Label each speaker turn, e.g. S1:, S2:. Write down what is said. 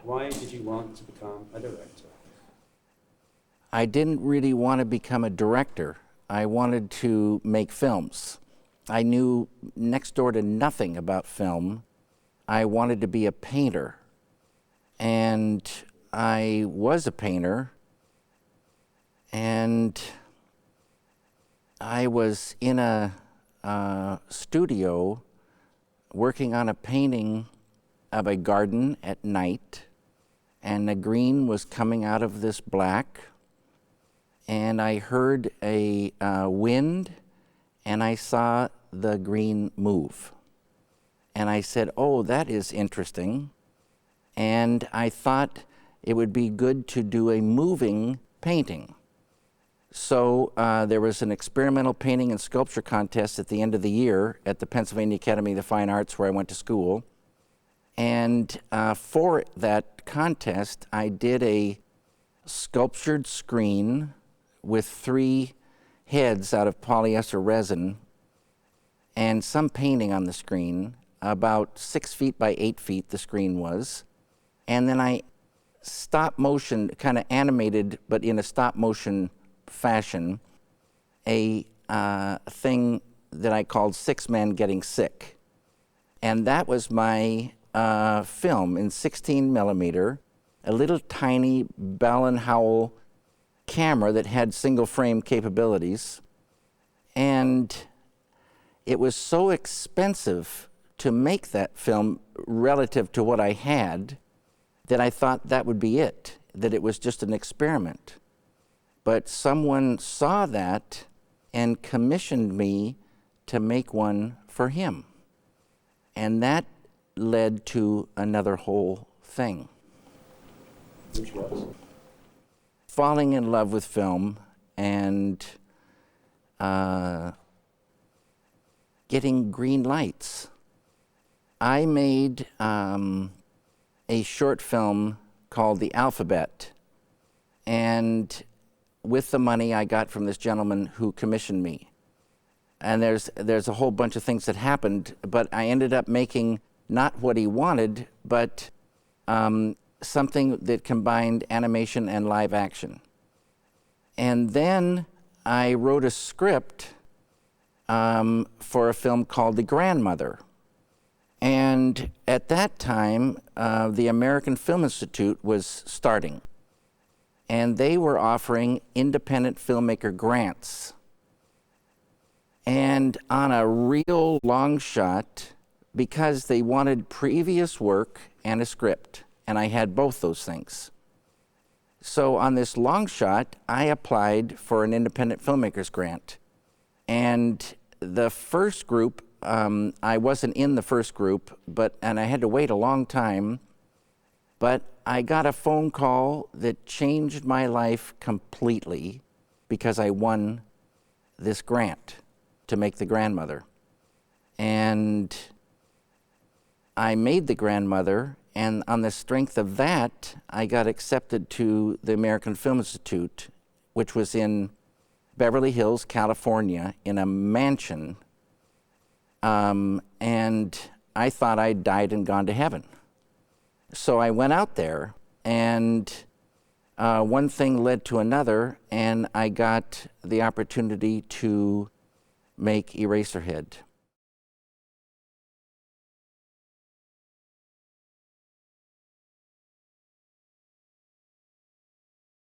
S1: Why did you want to become a director?
S2: I didn't really want to become a director. I wanted to make films. I knew next door to nothing about film. I wanted to be a painter. And I was a painter. And I was in a studio working on a painting of a garden at night, and the green was coming out of this black, and I heard a wind, and I saw the green move. And I said, oh, that is interesting. And I thought it would be good to do a moving painting. So there was an experimental painting and sculpture contest at the end of the year at the Pennsylvania Academy of the Fine Arts, where I went to school. And for that contest, I did a sculptured screen with 3 heads out of polyester resin and some painting on the screen, about 6 feet by 8 feet the screen was. And then I stop motion, kind of animated, but in a stop motion fashion, a thing that I called 6 Men Getting Sick. And that was my film in 16 millimeter, a little tiny Bell and Howell camera that had single frame capabilities. And it was so expensive to make that film relative to what I had that I thought that would be it, that it was just an experiment. But someone saw that and commissioned me to make one for him. And that led to another whole thing.
S1: Which was?
S2: Falling in love with film and getting green lights. I made a short film called The Alphabet, and with the money I got from this gentleman who commissioned me. And there's a whole bunch of things that happened, but I ended up making not what he wanted, but something that combined animation and live action. And then I wrote a script for a film called The Grandmother. And at that time, the American Film Institute was starting. And they were offering independent filmmaker grants. And on a real long shot, because they wanted previous work and a script, and I had both those things. So on this long shot, I applied for an independent filmmakers grant. And the first group, I wasn't in the first group, and I had to wait a long time, but I got a phone call that changed my life completely because I won this grant to make The Grandmother. And I made The Grandmother, and on the strength of that, I got accepted to the American Film Institute, which was in Beverly Hills, California, in a mansion. And I thought I'd died and gone to heaven. So I went out there, and one thing led to another, and I got the opportunity to make Eraserhead.